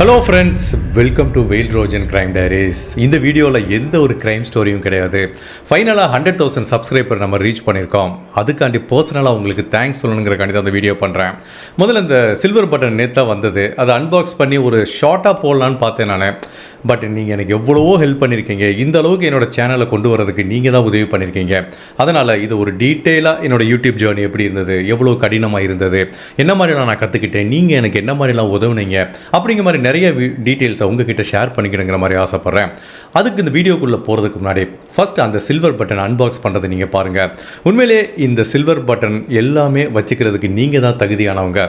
Hello friends, welcome to வெயில் Rojan crime diaries. இந்த வீடியோவில் எந்த ஒரு கிரைம் ஸ்டோரியும் கிடையாது. ஃபைனலாக 100,000 சப்ஸ்கிரைபர் நம்ம ரீச் பண்ணியிருக்கோம். அதுக்காண்டி பர்சனலாக உங்களுக்கு தேங்க்ஸ் சொல்லணுங்கிறக்காண்டி தான் அந்த வீடியோ பண்ணுறேன். முதல்ல இந்த சில்வர் பட்டன் நேற்று வந்தது, அதை அன்பாக்ஸ் பண்ணி ஒரு ஷார்ட்டாக போடலான்னு பார்த்தேன் நான். பட் நீங்கள் எனக்கு எவ்வளவோ ஹெல்ப் பண்ணியிருக்கீங்க. இந்த அளவுக்கு என்னோடய சேனலை கொண்டு வரதுக்கு நீங்கள் தான் உதவி பண்ணியிருக்கீங்க. அதனால் இது ஒரு டீட்டெயிலாக என்னோடய யூடியூப் ஜேர்னி எப்படி இருந்தது, எவ்வளோ கடினமாக இருந்தது, என்ன மாதிரிலாம் நான் கற்றுக்கிட்டேன், நீங்கள் எனக்கு என்ன மாதிரிலாம் உதவுனீங்க, அப்படிங்கிற மாதிரி நிறைய டீட்டெயில்ஸை உங்ககிட்ட ஷேர் பண்ணிக்கணுங்கிற மாதிரி ஆசைப்பட்றேன். அதுக்கு இந்த வீடியோக்குள்ளே போகிறதுக்கு முன்னாடி ஃபஸ்ட் அந்த சில்வர் பட்டன் அன்பாக்ஸ் பண்ணுறதை நீங்கள் பாருங்கள். உண்மையிலே இந்த சில்வர் பட்டன் எல்லாமே வச்சுக்கிறதுக்கு நீங்கள் தான் தகுதியானவங்க.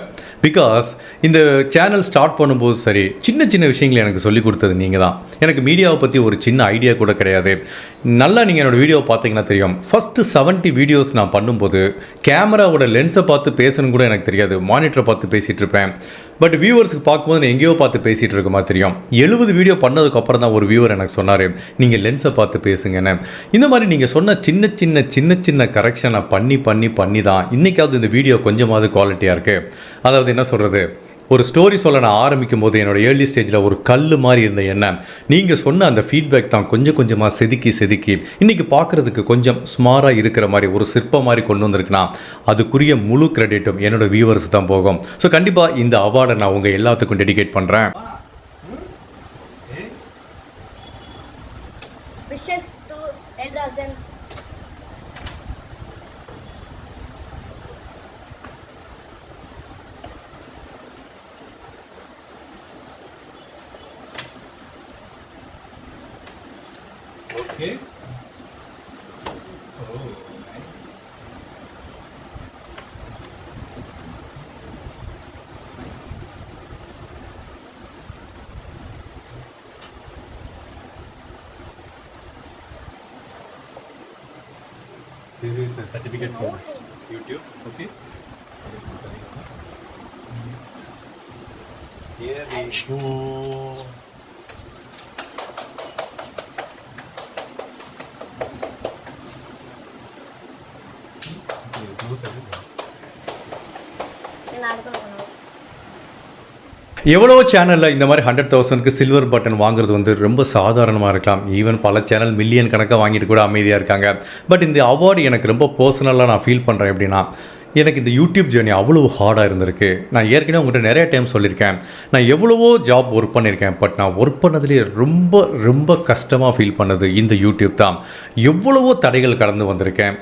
பிகாஸ் இந்த சேனல் ஸ்டார்ட் பண்ணும்போது சரி, சின்ன சின்ன விஷயங்களை எனக்கு சொல்லிக் கொடுத்தது நீங்கள் தான். எனக்கு மீடியாவை பற்றி ஒரு சின்ன ஐடியா கூட கிடையாது. நல்லா நீங்கள் என்னோடய வீடியோவை பார்த்தீங்கன்னா தெரியும். ஃபஸ்ட்டு 70 வீடியோஸ் நான் பண்ணும்போது கேமராவோட லென்ஸை பார்த்து பேசணும் கூட எனக்கு தெரியாது. மானிட்டரை பார்த்து பேசிகிட்டு இருப்பேன். பட் வியூவர்ஸுக்கு பார்க்கும்போது நான் எங்கேயோ பார்த்து பேசிகிட்டு இருக்க மாதிரி தெரியும். 70 வீடியோ பண்ணதுக்கப்புறம் தான் ஒரு வியூவர் எனக்கு சொன்னார், நீங்கள் லென்ஸை பார்த்து பேசுங்கன்னு. இந்த மாதிரி நீங்கள் சொன்ன சின்ன சின்ன கரெக்ஷனை பண்ணி தான் இன்றைக்காவது இந்த வீடியோ கொஞ்சமாவது குவாலிட்டியாக இருக்குது. அதாவது என்ன சொல்கிறது, ஒரு ஸ்டோரி சொல்ல நான் ஆரம்பிக்கும் போது என்னோடய ஏர்லி ஸ்டேஜில் ஒரு கல் மாதிரி இருந்த எண்ணம் நீங்கள் சொன்ன அந்த ஃபீட்பேக் தான் கொஞ்சமாக செதுக்கி இன்றைக்கி பார்க்குறதுக்கு கொஞ்சம் ஸ்மாராக இருக்கிற மாதிரி ஒரு சிற்பம் மாதிரி கொண்டு வந்திருக்குன்னா அதுக்குரிய முழு கிரெடிட்டும் என்னோடய வியூவர்ஸ் தான் போகும். ஸோ கண்டிப்பாக இந்த அவார்டை நான் உங்கள் எல்லாத்துக்கும் டெடிகேட் பண்ணுறேன். Okay. Oh, nice. This is the certificate for YouTube. Okay. Here we go. எவ்வளோ சேனலில் இந்த மாதிரி 100,000க்கு சில்வர் பட்டன் வாங்குறது வந்து ரொம்ப சாதாரணமாக இருக்கலாம். ஈவன் பல சேனல் மில்லியன் கணக்காக வாங்கிட்டு கூட அமைதியாக இருக்காங்க. பட் இந்த அவார்டு எனக்கு ரொம்ப பர்சனலாக நான் ஃபீல் பண்ணுறேன். எப்படின்னா, எனக்கு இந்த யூடியூப் ஜேர்னி அவ்வளோ ஹார்டாக இருந்திருக்கு. நான் ஏற்கனவே உங்கள்கிட்ட நிறைய டைம் சொல்லியிருக்கேன், நான் எவ்வளவோ ஜாப் ஒர்க் பண்ணியிருக்கேன். பட் நான் ஒர்க் பண்ணதுலேயே ரொம்ப கஷ்டமாக ஃபீல் பண்ணது இந்த யூடியூப் தான். எவ்வளவோ தடைகள் கடந்து வந்திருக்கேன்.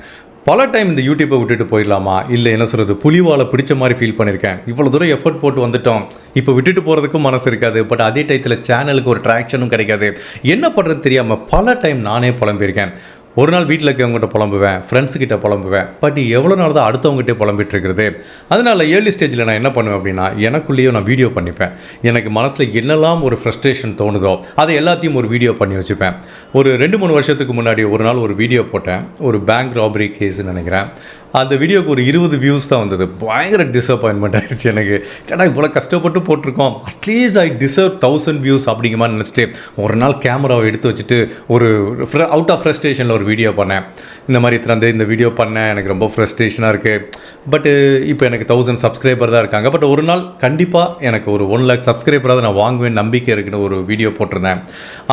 பல டைம் இந்த யூடியூப்பை விட்டுட்டு போயிடலாமா, இல்லை என்ன சொல்கிறது, புலிவாலை பிடிச்ச மாதிரி ஃபீல் பண்ணியிருக்கேன். இவ்வளோ தூரம் எஃபர்ட் போட்டு வந்துட்டோம், இப்போ விட்டுட்டு போகிறதுக்கும் மனசு இருக்காது. பட் அதே டயத்தில் சேனலுக்கு ஒரு ட்ராக்ஷனும் கிடைக்காது. என்ன பண்ணுறது தெரியாமல் பல டைம் நானே புலம்பியிருக்கேன். ஒரு நாள் வீட்டில் இருக்கவங்ககிட்ட புலம்புவேன், ஃப்ரெண்ட்ஸுக்கிட்ட புலம்புவேன். பட் எவ்வளோ நாள் தான் அடுத்தவங்ககிட்டே புலம்பிட்டு இருக்கிறது. அதனால் ஏர்லி ஸ்டேஜில் நான் என்ன பண்ணுவேன் அப்படின்னா, எனக்குள்ளேயே நான் வீடியோ பண்ணிப்பேன். எனக்கு மனசில் என்னெல்லாம் ஒரு ஃப்ரஸ்ட்ரேஷன் தோணுதோ அதை எல்லாத்தையும் ஒரு வீடியோ பண்ணி வச்சுப்பேன். ஒரு 2-3 வருஷத்துக்கு முன்னாடி ஒரு நாள் ஒரு வீடியோ போட்டேன். ஒரு பேங்க் ராபரி கேஸ்ன்னு நினைக்கிறேன். அந்த வீடியோக்கு ஒரு 20 வியூஸ் தான் வந்தது. பயங்கர டிசப்பாயின்மெண்ட் ஆகிடுச்சு எனக்கு. ஏன்னா இவ்வளோ கஷ்டப்பட்டு போட்டிருக்கோம், அட்லீஸ்ட் ஐ டிசர்வ் 1000 வியூஸ் அப்படிங்கிற மாதிரி நினச்சிட்டு ஒரு நாள் கேமராவை எடுத்து வச்சுட்டு ஒரு அவுட் ஆஃப் ஃப்ரஸ்ட்ரேஷனில் ஒரு வீடியோ பண்ணேன். இந்த மாதிரி இந்த வீடியோ பண்ணேன், எனக்கு ரொம்ப ஃப்ரஸ்ட்ரேஷனாக இருக்குது. பட்டு இப்போ எனக்கு 1000 சப்ஸ்கிரைபர் தான் இருக்காங்க. பட் ஒரு நாள் கண்டிப்பாக எனக்கு ஒரு 1 lakh சப்ஸ்கிரைபராக நான் வாங்குவேன் நம்பிக்கை இருக்குன்னு ஒரு வீடியோ போட்டிருந்தேன்.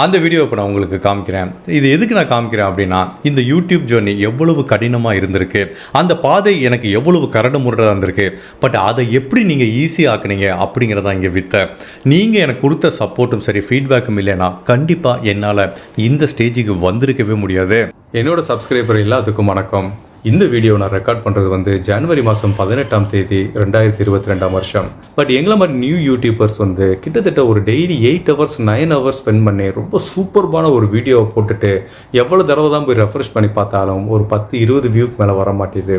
அந்த வீடியோ இப்போ நான் உங்களுக்கு காமிக்கிறேன். இது எதுக்கு நான் காமிக்கிறேன் அப்படின்னா, இந்த யூடியூப் ஜேர்னி எவ்வளவு கடினமாக இருந்திருக்கு, அந்த பாதை எனக்கு எவ்வளவு கரடு முரடாக இருந்திருக்கு. பட் அதை எப்படி நீங்கள் ஈஸியாக ஆக்குனீங்க அப்படிங்கிறதா இங்கே வித்த. நீங்கள் எனக்கு கொடுத்த சப்போர்ட்டும் சரி, ஃபீட்பேக்கும் இல்லைன்னா கண்டிப்பாக என்னால் இந்த ஸ்டேஜுக்கு வந்திருக்கவே முடியாது. என்னோட சப்ஸ்கிரைபர் எல்லாத்துக்கும் வணக்கம். இந்த வீடியோ நான் ரெக்கார்ட் பண்ணுறது வந்து ஜனவரி மாதம் 18ஆம் தேதி 2022ஆம் வருஷம். பட் எங்களை மாதிரி நியூ யூடியூபர்ஸ் வந்து கிட்டத்தட்ட ஒரு டெய்லி 8 hours 9 hours ஸ்பெண்ட் பண்ணி ரொம்ப சூப்பர்பான ஒரு வீடியோவை போட்டுட்டு எவ்வளோ தடவை தான் போய் ரெஃப்ரெஷ் பண்ணி பார்த்தாலும் ஒரு 10-20 வியூக்கு மேலே வர மாட்டேது.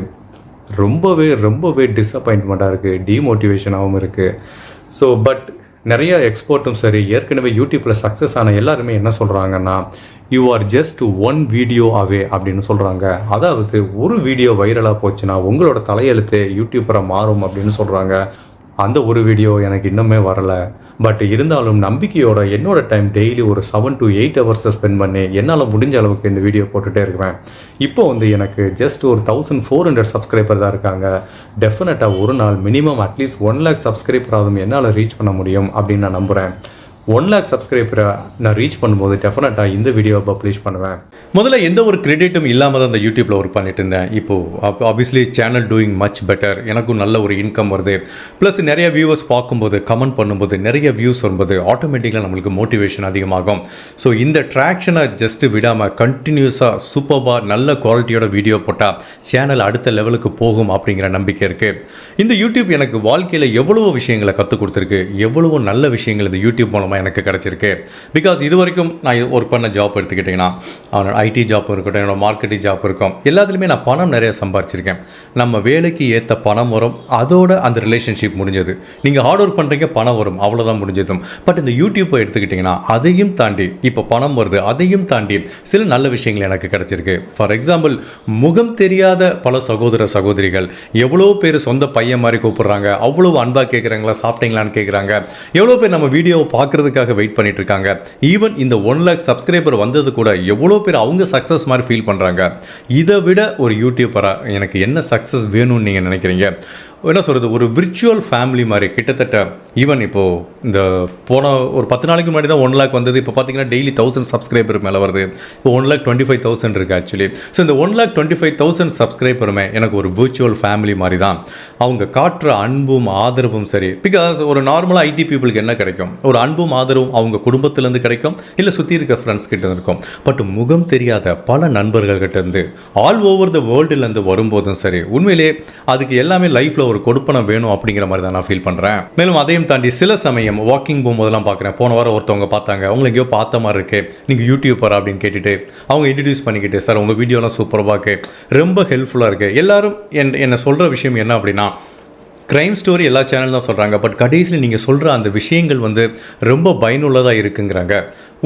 ரொம்பவே டிஸப்பாயின்ட்மெண்ட்டாக இருக்குது, டிமோட்டிவேஷனாகவும் இருக்குது. ஸோ பட் நிறைய எக்ஸ்போர்ட்டும் சரி, ஏற்கனவே யூடியூப்பில் சக்ஸஸ் ஆன எல்லாருமே என்ன சொல்கிறாங்கன்னா, யூ ஆர் ஜஸ்ட் 1 வீடியோ அவே அப்படின்னு சொல்கிறாங்க. அதாவது ஒரு வீடியோ வைரலாக போச்சுன்னா உங்களோட தலையெழுத்து யூடியூபராக மாறும் அப்படின்னு சொல்கிறாங்க. அந்த ஒரு வீடியோ எனக்கு இன்னுமே வரலை. பட் இருந்தாலும் நம்பிக்கையோட என்னோட டைம் டெய்லி ஒரு 7 to 8 hours ஸ்பெண்ட் பண்ணி என்னால் முடிஞ்ச அளவுக்கு இந்த வீடியோ போட்டுகிட்டே இருக்குவேன். இப்போ வந்து எனக்கு ஜஸ்ட் ஒரு 1400 சப்ஸ்கிரைபர் தான் இருக்காங்க. டெஃபினட்டாக ஒரு நாள் மினிமம் அட்லீஸ்ட் 1 lakh சப்ஸ்கிரைபர் ஆகும் என்னால் ரீச் பண்ண முடியும் அப்படின்னு நான் நம்புகிறேன். 1 lakh சப்ஸ்கிரைபரை நான் ரீச் பண்ணும்போது டெஃபினட்டாக இந்த வீடியோவை பப்ளிஷ் பண்ணுவேன். முதல்ல எந்த ஒரு கிரெடிட்டும் இல்லாமல் தான் அந்த யூடியூப்பில் ஒர்க் பண்ணிட்டு இருந்தேன். இப்போது obviously channel doing much better, எனக்கும் நல்ல ஒரு இன்கம் வருது. ப்ளஸ் நிறைய வியூவர்ஸ் பார்க்கும்போது, கமெண்ட் பண்ணும்போது, நிறைய வியூஸ் வரும்போது ஆட்டோமேட்டிக்காக நம்மளுக்கு மோட்டிவேஷன் அதிகமாகும். ஸோ இந்த ட்ராக்ஷனை ஜஸ்ட்டு விடாமல் கண்டினியூஸாக சூப்பராக நல்ல குவாலிட்டியோட வீடியோ போட்டால் சேனல் அடுத்த லெவலுக்கு போகும் அப்படிங்கிற நம்பிக்கை இருக்குது. இந்த யூடியூப் எனக்கு வாழ்க்கையில் எவ்வளவோ விஷயங்களை கற்றுக் கொடுத்துருக்கு, எவ்வளவோ நல்ல விஷயங்கள் இந்த யூடியூப் மூலமாக எனக்கு கிடச்சிருக்கு. பிகாஸ் இது வரைக்கும் நான் ஒர்க் பண்ண ஜாப் எடுத்துக்கிட்டிங்கன்னா, அவனோட ஐடி ஜாப் இருக்கட்டும், என்னோட மார்க்கெட்டிங் ஜாப் இருக்கும், எல்லாத்துலேயுமே நான் பணம் நிறைய சம்பாரிச்சிருக்கேன். நம்ம வேலைக்கு ஏற்ற பணம் வரும், அதோட அந்த ரிலேஷன்ஷிப் முடிஞ்சது. நீங்கள் ஹார்ட் ஒர்க் பண்ணுறீங்க, பணம் வரும், அவ்வளோதான் முடிஞ்சதும். பட் இந்த யூடியூப்பை எடுத்துக்கிட்டிங்கன்னா அதையும் தாண்டி இப்போ பணம் வருது, அதையும் தாண்டி சில நல்ல விஷயங்கள் எனக்கு கிடச்சிருக்கு. ஃபார் எக்ஸாம்பிள், முகம் தெரியாத பல சகோதர சகோதரிகள் எவ்வளோ பேர் சொந்த பையன் மாதிரி கூப்பிட்றாங்க, அவ்வளோ அன்பாக கேட்குறாங்களா, சாப்பிட்டீங்களான்னு கேட்குறாங்க. எவ்வளோ பேர் நம்ம வீடியோவை பார்க்குறதுக்காக வெயிட் பண்ணிட்டு இருக்காங்க. ஈவன் இந்த 1 lakh சப்ஸ்கிரைபர் வந்தது கூட எவ்வளோ பேர் அவங்க சக்ஸஸ் மாதிரி ஃபீல் பண்ணுறாங்க. இதை விட ஒரு யூடியூபராக எனக்கு என்ன சக்ஸஸ் வேணும்னு நீங்கள் நினைக்கிறீங்க? என்ன சொல்கிறது, ஒரு விர்ச்சுவல் ஃபேமிலி மாதிரி கிட்டத்தட்ட. ஈவன் இப்போது இந்த போன ஒரு 10 நாளைக்கு முன்னாடி தான் 1 lakh வந்தது. இப்போ பார்த்தீங்கன்னா டெய்லி 1000 சப்ஸ்கிரைபர் மேலே வருது. இப்போ 1,25,000 இருக்குது ஆக்சுவலி. ஸோ இந்த 1,25,000 சப்ஸ்கிரைபருமே எனக்கு ஒரு விர்ச்சுவல் ஃபேமிலி மாதிரி தான். அவங்க காட்டுற அன்பும் ஆதரவும் சரி. பிகாஸ் ஒரு நார்மலாக ஐடி பீப்புளுக்கு என்ன கிடைக்கும், ஒரு அன்பும் ஆதரவும் அவங்க குடும்பத்திலேருந்து கிடைக்கும், இல்லை சுற்றி இருக்க ஃப்ரெண்ட்ஸ் கிட்ட இருக்கும். பட் முகம் தெரியாத பல நண்பர்கள்கிட்ட இருந்து ஆல் ஓவர் த வேர்ல்டுலேருந்து வரும்போதும் சரி, உண்மையிலே அதுக்கு எல்லாமே லைஃப்பில் ஒரு கொடுப்பனம் வேணும் அப்படிங்கிற மாதிரி தான் நான் ஃபீல் பண்ணுறேன். மேலும் அதையும் தாண்டி சில சமயம் வாக்கிங் போகும்போதெல்லாம் பார்க்குறேன். போன வாரம் ஒருத்தவங்க பார்த்தாங்க, அவங்களை எங்கேயோ பார்த்த மாதிரி இருக்கு, நீங்கள் யூடியூபர் அப்படின்னு கேட்டுட்டு அவங்க இன்ட்ரடியூஸ் பண்ணிக்கிட்டு, சார் உங்கள் வீடியோலாம் சூப்பராக இருக்கு, ரொம்ப ஹெல்ப்ஃபுல்லாக இருக்குது. எல்லாரும் என்ன சொல்கிற விஷயம் என்ன அப்படின்னா, க்ரைம் ஸ்டோரி எல்லா சேனல் தான் சொல்கிறாங்க, பட் கடைசியில் நீங்கள் சொல்கிற அந்த விஷயங்கள் ரொம்ப பயனுள்ளதாக இருக்குங்கிறாங்க.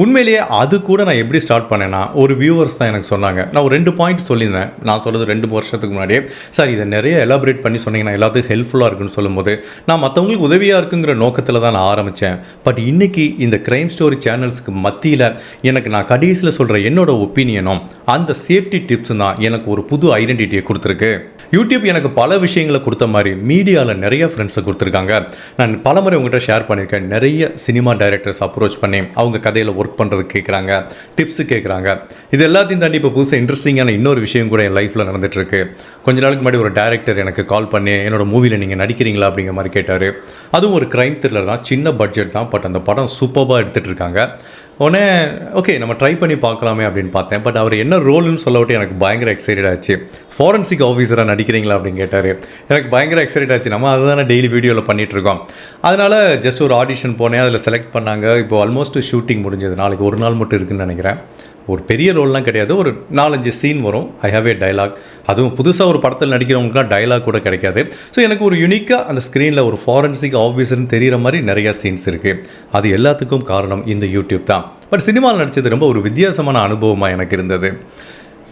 உண்மையிலேயே அது கூட நான் எப்படி ஸ்டார்ட் பண்ணேன்னா, ஒரு வியூவர்ஸ் தான் எனக்கு சொன்னாங்க. நான் ஒரு 2 பாயிண்ட் சொல்லியிருந்தேன். நான் சொல்கிறது 2 வருஷத்துக்கு முன்னாடியே, சார் இதை நிறைய எலாபரேட் பண்ணி சொன்னீங்கன்னா எல்லாத்துக்கும் ஹெல்ப்ஃபுல்லாக இருக்குன்னு சொல்லும்போது, நான் மற்றவங்களுக்கு உதவியாக இருக்குங்கிற நோக்கத்தில் தான் நான் ஆரம்பித்தேன். பட் இன்றைக்கி இந்த க்ரைம் ஸ்டோரி சேனல்ஸுக்கு மத்தியில் எனக்கு நான் கடைசியில் சொல்கிற என்னோட ஒப்பீனியனும் அந்த சேஃப்டி டிப்ஸும் தான் எனக்கு ஒரு புது ஐடென்டிட்டியை கொடுத்துருக்கு. யூடியூப் எனக்கு பல விஷயங்களை கொடுத்த மாதிரி மீடியாவில் நிறைய ஃப்ரெண்ட்ஸை கொடுத்துருக்காங்க. நான் பல முறை உங்கள்கிட்ட ஷேர் பண்ணியிருக்கேன். நிறைய சினிமா டைரக்டர்ஸ் அப்ரோச் பண்ணி அவங்க கதையில் ஒர்க் பண்ணுறது கேட்குறாங்க, டிப்ஸு கேட்குறாங்க. இது எல்லாத்தையும் தாண்டி இப்போ புதுசாக இன்ட்ரெஸ்டிங்கான இன்னொரு விஷயம் கூட என் லைஃப்பில் நடந்துகிட்ருக்கு. கொஞ்ச நாளுக்கு முன்னாடி ஒரு டைரக்டர் எனக்கு கால் பண்ணி என்னோட மூவியில் நீங்கள் நடிக்கிறீங்களா அப்படிங்கிற மாதிரி கேட்டார். அதுவும் ஒரு க்ரைம் த்ரில்லர் தான், சின்ன பட்ஜெட் தான், பட் அந்த படம் சூப்பராக எடுத்துகிட்டு இருக்காங்க. உடனே ஓகே நம்ம ட்ரை பண்ணி பார்க்கலாமே அப்படின்னு பார்த்தேன். பட் அவர் என்ன ரோல்னு சொல்ல விட்டு எனக்கு பயங்கர எக்ஸைட்டட் ஆச்சு. ஃபாரன்சிக் ஆஃபீஸராக நடிக்கிறீங்களா அப்படின்னு கேட்டார். எனக்கு பயங்கர எக்ஸைட்டட் ஆச்சு. நம்ம அதுதானே டெய்லி வீடியோவில் பண்ணிகிட்ருக்கோம். அதனால் ஜஸ்ட் ஒரு ஆடிஷன் போனேன், அதில் செலக்ட் பண்ணாங்க. இப்போ ஆல்மோஸ்ட் ஷூட்டிங் முடிஞ்சது. நாளைக்கு ஒரு நாள் மட்டும் இருக்குதுன்னு நினைக்கிறேன். ஒரு பெரிய ரோல்லாம் கிடையாது, ஒரு 4-5 சீன் வரும். I have a dialogue. அதுவும் புதுசாக ஒரு படத்தில் நடிக்கிறவங்களுக்குலாம் டைலாக் கூட கிடைக்காது. ஸோ எனக்கு ஒரு யூனிக்காக அந்த ஸ்க்ரீனில் ஒரு ஃபாரன்சிக் ஆஃபீஸர்னு தெரிகிற மாதிரி நிறையா சீன்ஸ் இருக்குது. அது எல்லாத்துக்கும் காரணம் இந்த யூடியூப் தான். பட் சினிமாவில் நடித்தது ரொம்ப ஒரு வித்தியாசமான அனுபவமாக எனக்கு இருந்தது.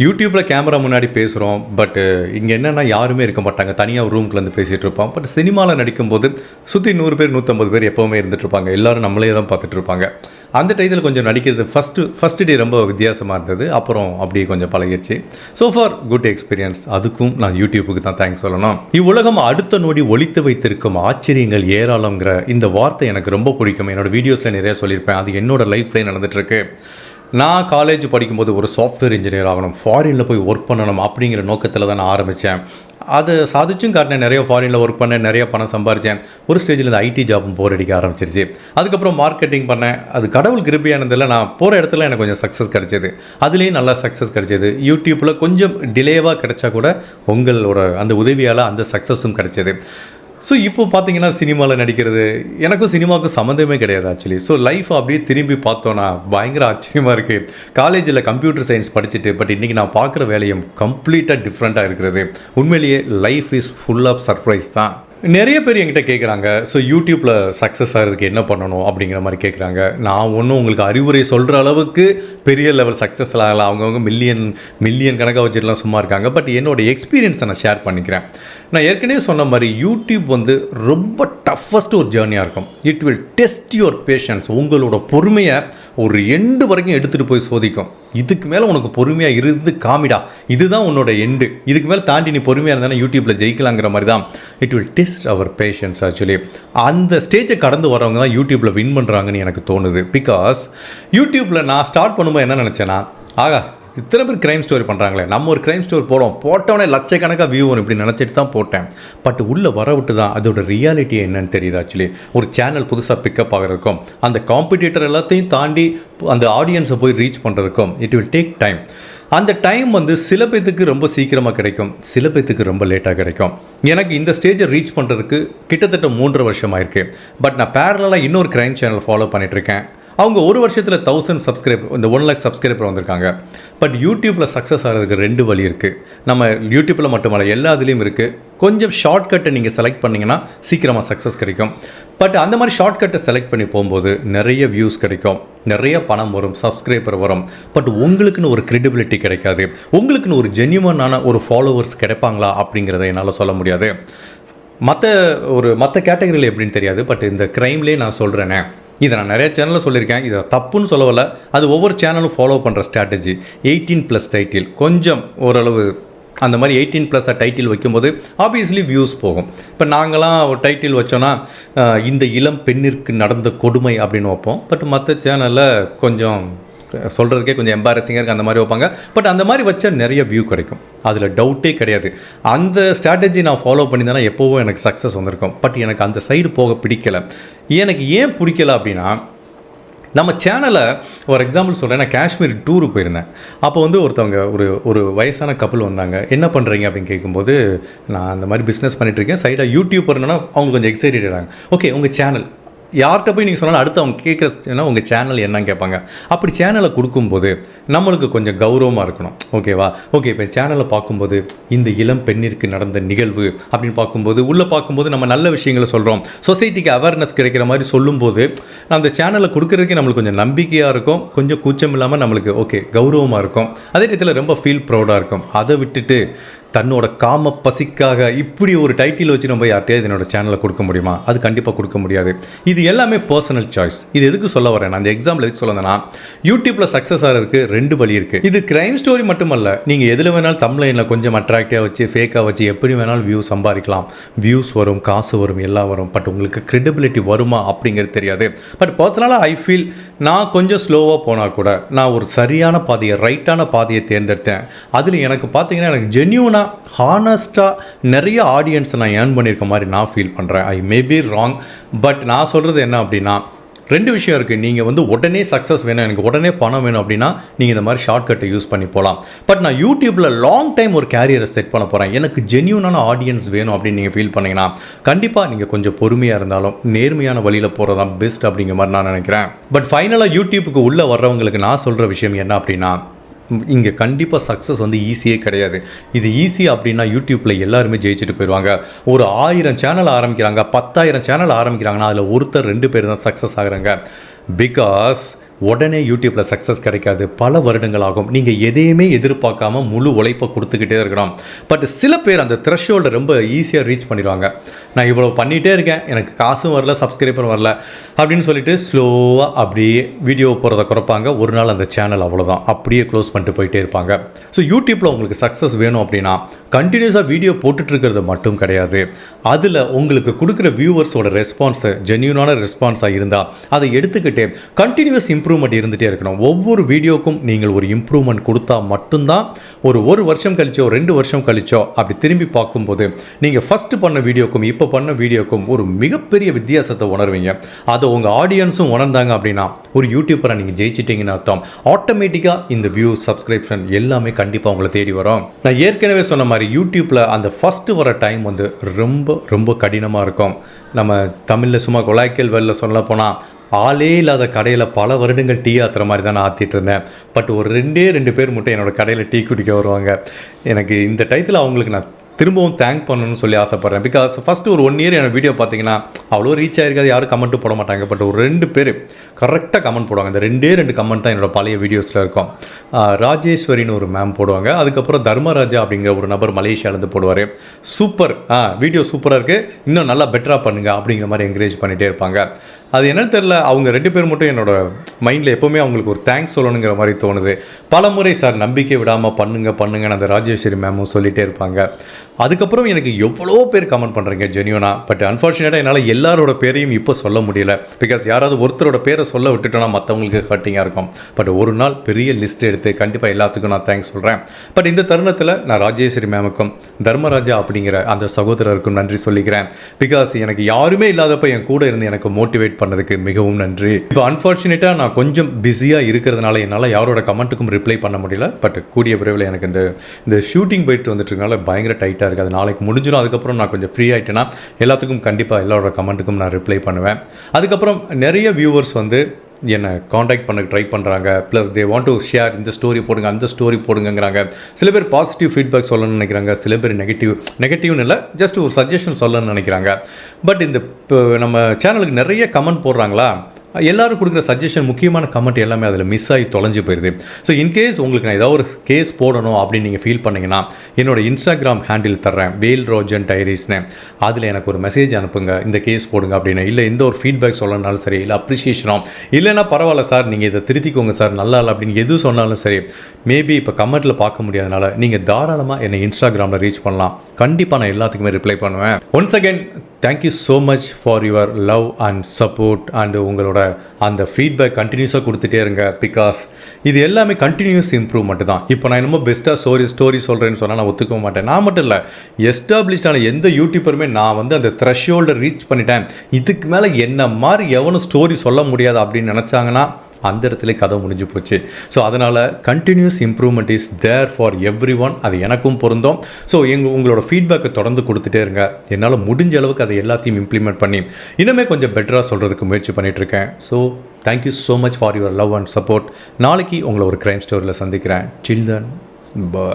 யூடியூப்பில் கேமரா முன்னாடி பேசுகிறோம், பட் இங்கே என்னென்னா யாருமே இருக்க மாட்டாங்க, தனியாக ஒரு ரூம்குள்ளேருந்து பேசிகிட்டு இருப்போம். பட் சினிமாவில் நடிக்கும்போது சுற்றி 100 பேர் 150 பேர் எப்போவுமே இருந்துகிட்ருப்பாங்க. எல்லோரும் நம்மளே தான் பார்த்துட்டு இருப்பாங்க. அந்த டைத்தில் கொஞ்சம் நடிக்கிறது ஃபஸ்ட்டு டே ரொம்ப வித்தியாசமாக இருந்தது. அப்புறம் அப்படியே கொஞ்சம் பழகிடுச்சு. So for good experience. அதுக்கும் நான் யூடியூப்புக்கு தான் தேங்க்ஸ் சொல்லணும். இவ்வுலகம் அடுத்த நொடி ஒழித்து வைத்திருக்கும் ஆச்சரியங்கள் ஏராளங்கிற இந்த வார்த்தை எனக்கு ரொம்ப பிடிக்கும். என்னோடய வீடியோஸில் நிறைய சொல்லியிருப்பேன். அது என்னோடய லைஃப்லேயே நடந்துகிட்ருக்கு. நான் காலேஜ் படிக்கும்போது ஒரு சாஃப்ட்வேர் இன்ஜினியர் ஆகணும், ஃபாரினில் போய் ஒர்க் பண்ணணும் அப்படிங்கிற நோக்கத்தில் தான் நான் ஆரம்பித்தேன். அதை சாதிச்சும் காட்டினேன். நிறைய ஃபாரினில் ஒர்க் பண்ணேன், நிறைய பணம் சம்பாரித்தேன். ஒரு ஸ்டேஜில் இந்த ஐடி ஜாப்பும் போர் அடிக்க ஆரம்பிச்சிருச்சு. அதுக்கப்புறம் மார்க்கெட்டிங் பண்ணேன். அது கடவுள் கிருபையானதில் நான் போகிற இடத்துல எனக்கு கொஞ்சம் சக்ஸஸ் கிடச்சிது. அதுலேயும் நல்லா சக்ஸஸ் கிடச்சிது. யூடியூப்பில் கொஞ்சம் டிலேவாக கிடச்சா கூட உங்களோட அந்த உதவியால் அந்த சக்ஸஸும் கிடச்சிது. ஸோ இப்போ பார்த்தீங்கன்னா சினிமாவில் நடிக்கிறது எனக்கும் சினிமாவுக்கும் சம்மந்தமே கிடையாது ஆக்சுவலி. ஸோ லைஃப் அப்படியே திரும்பி பார்த்தோன்னா பயங்கர ஆச்சரியமாக இருக்குது. காலேஜில் கம்ப்யூட்டர் சயின்ஸ் படிச்சுட்டு பட் இன்றைக்கி நான் பார்க்குற வேலையும் கம்ப்ளீட்டாக டிஃப்ரெண்ட்டாக இருக்கிறது. உண்மையிலேயே life is full of surprise தான். நிறைய பேர் என்கிட்ட கேட்குறாங்க, ஸோ யூடியூப்பில் சக்ஸஸ் ஆகிறதுக்கு என்ன பண்ணணும் அப்படிங்கிற மாதிரி கேட்குறாங்க. நான் ஒன்றும் உங்களுக்கு அறிவுரை சொல்கிற அளவுக்கு பெரிய லெவல் சக்ஸஸ் ஆகலாம். அவங்கவுங்க மில்லியன் கணக்காக வச்சுட்டுலாம் சும்மா இருக்காங்க. பட் என்னோடய எக்ஸ்பீரியன்ஸை நான் ஷேர் பண்ணிக்கிறேன். நான் ஏற்கனவே சொன்ன மாதிரி யூடியூப் ரொம்ப டஃபஸ்ட் ஒரு ஜேர்னியாக இருக்கும். It will test your patience. உங்களோட பொறுமையை ஒரு எண்டு வரைக்கும் எடுத்துகிட்டு போய் சோதிக்கும். இதுக்கு மேலே உனக்கு பொறுமையாக இருந்து காமிடா, இதுதான் உன்னோட எண்டு, இதுக்கு மேலே தாண்டி நீ பொறுமையாக இருந்தாலும் யூடியூப்பில் ஜெயிக்கலாங்கிற மாதிரி தான். It will test our patience. Actually அந்த ஸ்டேஜை கடந்து வரவங்க தான் யூடியூப்பில் வின் பண்ணுறாங்கன்னு எனக்கு தோணுது. பிகாஸ் யூடியூப்பில் நான் ஸ்டார்ட் பண்ணும்போது என்ன நினச்சேன்னா, ஆகா இத்தனை பேர் க்ரைம் ஸ்டோரி பண்ணுறாங்களே, நம்ம ஒரு க்ரைம் ஸ்டோரி போட்டோன்னே லட்சக்கணக்காக வியூ வரும் இப்படி நினச்சிட்டு தான் போட்டேன். பட் உள்ளே வர விட்டு தான் அதோட ரியாலிட்டி என்னன்னு தெரியுது. ஆக்சுவலி ஒரு சேனல் புதுசாக பிக்கப் ஆகிறதுக்கும் அந்த காம்படிட்டர் எல்லாத்தையும் தாண்டி அந்த ஆடியன்ஸை போய் ரீச் பண்ணுறதுக்கும் இட் வில் டேக் டைம். அந்த டைம் வந்து சில பேத்துக்கு ரொம்ப சீக்கிரமாக கிடைக்கும், சில பேத்துக்கு ரொம்ப லேட்டாக கிடைக்கும். எனக்கு இந்த ஸ்டேஜை ரீச் பண்ணுறதுக்கு கிட்டத்தட்ட 3.5 வருஷம் ஆயிருக்கு. பட் நான் பேரலாக இன்னொரு க்ரைம் சேனல் ஃபாலோ பண்ணிகிட்ருக்கேன். அவங்க ஒரு வருஷத்தில் 1000 சப்ஸ்கிரைபர், இந்த 1 lakh சப்ஸ்கிரைபர் வந்திருக்காங்க. பட் யூடியூப்பில் சக்ஸஸ் ஆகிறதுக்கு 2 வழி இருக்குது. நம்ம யூடியூப்பில் மட்டுமல்ல எல்லா இதுலேயும் இருக்குது. கொஞ்சம் ஷார்ட்கட்டை நீங்கள் செலக்ட் பண்ணிங்கன்னா சீக்கிரமாக சக்ஸஸ் கிடைக்கும். பட் அந்த மாதிரி ஷார்ட்கட்டை செலக்ட் பண்ணி போகும்போது நிறைய வியூஸ் கிடைக்கும், நிறைய பணம் வரும், சப்ஸ்கிரைபர் வரும். பட் உங்களுக்குன்னு ஒரு கிரெடிபிலிட்டி கிடைக்காது, உங்களுக்குன்னு ஒரு ஜென்யூனான ஒரு ஃபாலோவர்ஸ் கிடைப்பாங்களா அப்படிங்கிறத என்னால் சொல்ல முடியாது. மற்ற கேட்டகரியில் எப்படின்னு தெரியாது. பட் இந்த க்ரைம்லேயே நான் சொல்கிறேனே, இதை நான் நிறைய சேனலில் சொல்லியிருக்கேன், இதை தப்புன்னு சொல்லவில்லை. அது ஒவ்வொரு சேனலும் ஃபாலோ பண்ணுற ஸ்ட்ராட்டஜி. 18+ டைட்டில் கொஞ்சம் ஓரளவு அந்த மாதிரி 18+ டைட்டில் வைக்கும்போது ஆப்வியஸ்லி வியூஸ் போகும். இப்போ நாங்களாம் ஒரு டைட்டில் வச்சோன்னா இந்த இளம் பெண்ணிற்கு நடந்த கொடுமை அப்படின்னு வைப்போம். பட் மற்ற சேனலில் கொஞ்சம் சொல்கிறதுக்கே கொஞ்சம் எம்பாரசிங்காக இருக்குது, அந்த மாதிரி வைப்பாங்க. பட் அந்த மாதிரி வச்சா நிறைய வியூ கிடைக்கும், அதில் டவுட்டே கிடையாது. அந்த ஸ்ட்ராட்டஜி நான் ஃபாலோ பண்ணி தானே எப்போவும் எனக்கு சக்ஸஸ் வந்திருக்கும். பட் எனக்கு அந்த சைடு போக பிடிக்கலை. எனக்கு ஏன் பிடிக்கலை அப்படின்னா, நம்ம சேனலை ஒரு எக்ஸாம்பிள் சொல்கிறேன். நான் காஷ்மீர் டூருக்கு போயிருந்தேன். அப்போ வந்து ஒருத்தவங்க ஒரு வயசான கப்பல் வந்தாங்க. என்ன பண்ணுறீங்க அப்படின்னு கேட்கும்போது, நான் அந்த மாதிரி பிஸ்னஸ் பண்ணிகிட்ருக்கேன், சைடாக யூடியூபர்னா அவங்க கொஞ்சம் எக்ஸைட்டட் ஆகிறாங்க. ஓகே உங்கள் சேனல் யார்கிட்ட போய் நீங்கள் சொன்னாலும் அடுத்து அவங்க கேட்குறதுனா உங்கள் சேனல் என்னன்னு கேட்பாங்க. அப்படி சேனலை கொடுக்கும்போது நம்மளுக்கு கொஞ்சம் கௌரவமாக இருக்கணும். ஓகேவா? ஓகே இப்போ சேனலை பார்க்கும்போது இந்த இளம் பெண்ணிற்கு நடந்த நிகழ்வு அப்படின்னு பார்க்கும்போது, உள்ளே பார்க்கும்போது நம்ம நல்ல விஷயங்களை சொல்கிறோம், சொசைட்டிக்கு அவேர்னஸ் கிடைக்கிற மாதிரி சொல்லும்போது நான் அந்த சேனலை கொடுக்குறதுக்கே நம்மளுக்கு கொஞ்சம் நம்பிக்கையாக இருக்கும், கொஞ்சம் கூச்சம் இல்லாமல் நம்மளுக்கு ஓகே கௌரவமாக இருக்கும். அதே நேரத்தில் ரொம்ப ஃபீல் ப்ரௌடாக இருக்கும். அதை விட்டுட்டு தன்னோட காம பசிக்காக இப்படி ஒரு டைட்டில் வச்சு நம்ம யார்கிட்டயாவது என்னோட சேனலை கொடுக்க முடியுமா? அது கண்டிப்பாக கொடுக்க முடியாது. இது எல்லாமே பர்சனல் சாய்ஸ். இது எதுக்கு சொல்ல வரேன், நான் அந்த எக்ஸாம்பிள் எதுக்கு சொல்ல வந்தேன்னா, யூடியூப்பில் சக்ஸஸ் ஆகிறதுக்கு 2 வழி இருக்குது. இது க்ரைம் ஸ்டோரி மட்டுமல்ல, நீங்கள் எதில் வேணாலும் தம்ப்லைனில் கொஞ்சம் அட்ராக்டிவாக வச்சு ஃபேக்காக வச்சு எப்படி வேணாலும் வியூ சம்பாதிக்கலாம். வியூஸ் வரும், காசு வரும், எல்லாம் வரும். பட் உங்களுக்கு கிரெடிபிலிட்டி வருமா அப்படிங்கிறது தெரியாது. பட் பர்சனலாக ஐ ஃபீல் நான் கொஞ்சம் ஸ்லோவாக போனால் கூட நான் ஒரு சரியான பாதையை, ரைட்டான பாதையை தேர்ந்தெடுத்தேன். அதில் எனக்கு பார்த்தீங்கன்னா எனக்கு ஜென்யூனாக ஹானஸ்ட்டாக நிறைய ஆடியன்ஸை நான் ஏர்ன் பண்ணியிருக்க மாதிரி நான் ஃபீல் பண்ணுறேன். ஐ மே பி ராங். பட் நான் சொல்கிறது என்ன அப்படின்னா, 2 விஷயம் இருக்குது. நீங்கள் வந்து உடனே சக்ஸஸ் வேணும், எனக்கு உடனே பணம் வேணும் அப்படின்னா நீங்கள் இந்த மாதிரி ஷார்ட்கட்டை யூஸ் பண்ணி போகலாம். பட் நான் யூடியூப்பில் லாங் டைம் ஒரு கேரியரை செட் பண்ண போகிறேன், எனக்கு ஜென்யூனான ஆடியன்ஸ் வேணும் அப்படின்னு நீங்கள் ஃபீல் பண்ணிங்கன்னா கண்டிப்பாக நீங்கள் கொஞ்சம் பொறுமையாக இருந்தாலும் நேர்மையான வழியில் போகிறது தான் பெஸ்ட் அப்படிங்கிற மாதிரி நான் நினைக்கிறேன். பட் ஃபைனலாக யூடியூப்புக்கு உள்ளே வர்றவங்களுக்கு நான் சொல்கிற விஷயம் என்ன அப்படின்னா, இங்கே கண்டிப்பாக சக்ஸஸ் வந்து ஈஸியே கிடையாது. இது ஈஸி அப்படின்னா யூடியூப்பில் எல்லாருமே ஜெயிச்சுட்டு போயிடுவாங்க. ஒரு 1000 சேனல் ஆரம்பிக்கிறாங்க, 10,000 சேனல் ஆரம்பிக்கிறாங்கன்னா அதில் ஒருத்தர் 2 பேர் தான் சக்ஸஸ் ஆகுறாங்க. பிகாஸ் உடனே யூடியூப்பில் சக்ஸஸ் கிடைக்காது, பல வருடங்கள் ஆகும். நீங்கள் எதையுமே எதிர்பார்க்காம முழு உழைப்பை கொடுத்துக்கிட்டே இருக்கணும். பட் சில பேர் அந்த த்ரெஷ்ஹோல்டை ரொம்ப ஈஸியாக ரீச் பண்ணிடுவாங்க. நான் இவ்வளோ பண்ணிகிட்டே இருக்கேன், எனக்கு காசும் வரல, சப்ஸ்கிரைபர் வரல அப்படின்னு சொல்லிட்டு ஸ்லோவாக அப்படியே வீடியோ போகிறத குறைப்பாங்க. ஒரு நாள் அந்த சேனல் அவ்வளோதான், அப்படியே க்ளோஸ் பண்ணிட்டு போயிட்டே இருப்பாங்க. ஸோ யூடியூப்பில் உங்களுக்கு சக்ஸஸ் வேணும் அப்படின்னா கண்டினியூஸாக வீடியோ போட்டுட்ருக்கிறது மட்டும் கிடையாது, அதில் உங்களுக்கு கொடுக்குற வியூவர்ஸோட ரெஸ்பான்ஸு ஜென்யூனான ரெஸ்பான்ஸாக இருந்தால் அதை எடுத்துக்கிட்டே கண்டினியூஸ் இம்ப்ரூவ்மெண்ட் இருந்துகிட்டே இருக்கணும். ஒவ்வொரு வீடியோக்கும் நீங்கள் ஒரு இம்ப்ரூவ்மெண்ட் கொடுத்தா மட்டும்தான் ஒரு வருஷம் கழிச்சோ 2 வருஷம் கழிச்சோ அப்படி திரும்பி பார்க்கும்போது நீங்கள் ஃபஸ்ட்டு பண்ண வீடியோக்கும் இப்போ பண்ண வீடியோக்கும் ஒரு மிகப்பெரிய வித்தியாசத்தை உணர்வீங்க. அதை உங்கள் ஆடியன்ஸும் உணர்ந்தாங்க அப்படின்னா ஒரு யூடியூப்பரை நீங்கள் ஜெயிச்சிட்டிங்கன்னு அர்த்தம். ஆட்டோமேட்டிக்காக இந்த வியூ, சப்ஸ்கிரிப்ஷன் எல்லாமே கண்டிப்பாக உங்களை தேடி வரும். நான் ஏற்கனவே சொன்ன மாதிரி யூடியூப்பில் அந்த ஃபஸ்ட்டு வர டைம் வந்து ரொம்ப ரொம்ப கடினமாக இருக்கும். நம்ம தமிழில் சும்மா கொலாய்க்கல் வெளில சொல்ல போனால் ஆளே இல்லாத கடையில் பல வருடங்கள் டீ ஆற்றுற மாதிரி தான் நான் ஆற்றிட்டு இருந்தேன். பட் ஒரு 2 பேர் மட்டும் என்னோடய கடையில் டீ குடிக்க வருவாங்க. எனக்கு இந்த டயத்தில் அவங்களுக்கு நான் திரும்பவும் தேங்க் பண்ணணும்னு சொல்லி ஆசைப்பட்றேன். பிகாஸ் ஃபஸ்ட்டு ஒரு 1 இயர் என் வீடியோ பார்த்தீங்கன்னா அவ்வளோ ரீச் ஆகிருக்காது, யாரும் கமெண்ட்டும் போட மாட்டாங்க. பட் ஒரு 2 பேர் கரெக்டாக கமெண்ட் போடுவாங்க. இந்த 2 கமெண்ட் தான் என்னோடய பழைய வீடியோஸில் இருக்கும். ராஜேஸ்வரின்னு ஒரு மேம் போடுவாங்க, அதுக்கப்புறம் தர்மராஜா அப்படிங்கிற ஒரு நபர் மலேசியாவிலேருந்து போடுவார். சூப்பர், வீடியோ சூப்பராக இருக்குது, இன்னும் நல்லா பெட்டராக பண்ணுங்கள் அப்படிங்கிற மாதிரி என்கரேஜ் பண்ணிகிட்டே இருப்பாங்க. அது என்னன்னு தெரில, அவங்க 2 பேர் மட்டும் என்னோடய மைண்டில் எப்போவுமே அவங்களுக்கு ஒரு தேங்க்ஸ் சொல்லணுங்கிற மாதிரி தோணுது. பல முறை சார் நம்பிக்கை விடாமல் பண்ணுங்கன்னு அந்த ராஜேஸ்வரி மேமும் சொல்லிகிட்டே இருப்பாங்க. அதுக்கப்புறம் எனக்கு எவ்வளோ பேர் கமெண்ட் பண்ணுறீங்க ஜென்யூனாக. பட் அன்ஃபார்ச்சுனேட்டாக என்னால் எல்லாரோட பேரையும் இப்போ சொல்ல முடியல. பிகாஸ் யாராவது ஒருத்தரோட பேரை சொல்ல விட்டுட்டோன்னா மற்றவங்களுக்கு ஹர்ட்டிங்காக இருக்கும். பட் ஒரு நாள் பெரிய லிஸ்ட் எடுத்து கண்டிப்பாக எல்லாத்துக்கும் நான் தேங்க்ஸ் சொல்கிறேன். பட் இந்த தருணத்தில் நான் ராஜேஸ்வரி மேமுக்கும் தர்மராஜா அப்படிங்கிற அந்த சகோதரருக்கும் நன்றி சொல்லிக்கிறேன். பிகாஸ் எனக்கு யாருமே இல்லாதப்போ என் கூட இருந்து எனக்கு மோட்டிவேட் பண்ணதுக்கு மிகவும் நன்றி. இப்போ அன்ஃபார்ச்சுனேட்டாக நான் கொஞ்சம் பிஸியாக இருக்கிறதுனால என்னால் யாரோட கமெண்ட்டுக்கும் ரிப்ளை பண்ண முடியல. பட் கூடிய விரைவில் எனக்கு இந்த ஷூட்டிங் போயிட்டு வந்துட்டுருக்கனால பயங்கர டைட்டாக இருக்குது. அது நாளைக்கு முடிஞ்சிடும். அதுக்கப்புறம் நான் கொஞ்சம் ஃப்ரீ ஆகிட்டேன்னா எல்லாத்துக்கும் கண்டிப்பாக எல்லாரோட கமெண்ட்டுக்கும் நான் ரிப்ளை பண்ணுவேன். அதுக்கப்புறம் நிறைய வியூவர்ஸ் வந்து என்னை காண்டாக்ட் பண்ண ட்ரை பண்ணுறாங்க. Plus they want to share, இந்த ஸ்டோரி போடுங்க, அந்த ஸ்டோரி போடுங்கிறாங்க. சில பேர் பாசிட்டிவ் ஃபீட்பேக் சொல்லணும்னு நினைக்கிறாங்க, சில பேர் நெகட்டிவ்னு இல்லை, ஜஸ்ட் ஒரு சஜஷன் சொல்லணும்னு நினைக்கிறாங்க. பட் இந்த நம்ம சேனலுக்கு நிறைய கமெண்ட் போடுறாங்களா, எல்லோரும் கொடுக்குற சஜஷன், முக்கியமான கமெண்ட் எல்லாமே அதில் மிஸ் ஆகி தொலைஞ்சு போயிடுது. ஸோ இன்கேஸ் உங்களுக்கு நான் ஏதாவது ஒரு கேஸ் போடணும் அப்படின்னு நீங்கள் ஃபீல் பண்ணிங்கன்னா என்னோட இன்ஸ்டாகிராம் ஹேண்டில் தர்றேன், வேல்ரோஜன் டைரிஸ்னு. அதில் எனக்கு ஒரு மெசேஜ் அனுப்புங்க, இந்த கேஸ் போடுங்க அப்படின்னு. இல்லை எந்த ஒரு ஃபீட்பேக் சொல்லணும்னாலும் சரி, இல்லை அப்ரிஷியேஷனோ, இல்லைன்னா பரவாயில்ல சார் நீங்கள் இதை திருத்திக்கோங்க சார், நல்லா இல்லை அப்படின்னு எது சொன்னாலும் சரி, மேபி இப்போ கமெண்ட்டில் பார்க்க முடியாதனால நீங்கள் தாராளமாக என்னை இன்ஸ்டாகிராமில் ரீச் பண்ணலாம். கண்டிப்பாக நான் எல்லாத்துக்குமே ரிப்ளை பண்ணுவேன். Once again thank you so much for your love and support and உங்களோட அந்த ஃபீட்பேக் கண்டினியூஸாக கொடுத்துட்டே இருங்க. பிகாஸ் இது எல்லாமே கண்டினியூஸ் இம்ப்ரூவ்மெண்ட் தான். இப்போ நான் என்னமோ பெஸ்ட்டாக ஸ்டோரி சொல்கிறேன்னு சொன்னால் நான் ஒத்துக்க மாட்டேன். நான் மட்டும் இல்லை, எஸ்டாப்ளிஷ்டான எந்த யூடியூபருமே நான் வந்து அந்த த்ரெஷ்ஹோல்டை ரீச் பண்ணிட்டேன், இதுக்கு மேலே என்ன மாதிரி எவனும் ஸ்டோரி சொல்ல முடியாது அப்படின்னு நினச்சாங்கன்னா அந்த இடத்துல கதை முடிஞ்சு போச்சு. ஸோ அதனால் continuous improvement is there for everyone. அது எனக்கும் பொருந்தும். ஸோ உங்களோட ஃபீட்பேக்கை தொடர்ந்து கொடுத்துட்டே இருங்க. என்னால் முடிஞ்ச அளவுக்கு அதை எல்லாத்தையும் இம்ப்ளிமெண்ட் பண்ணி இன்னுமே கொஞ்சம் பெட்டராக சொல்கிறதுக்கு முயற்சி பண்ணிகிட்ருக்கேன். So thank you so much for your love and support. நாளைக்கு உங்களை ஒரு க்ரைம் ஸ்டோரியில் சந்திக்கிறேன். டில் தென், பை.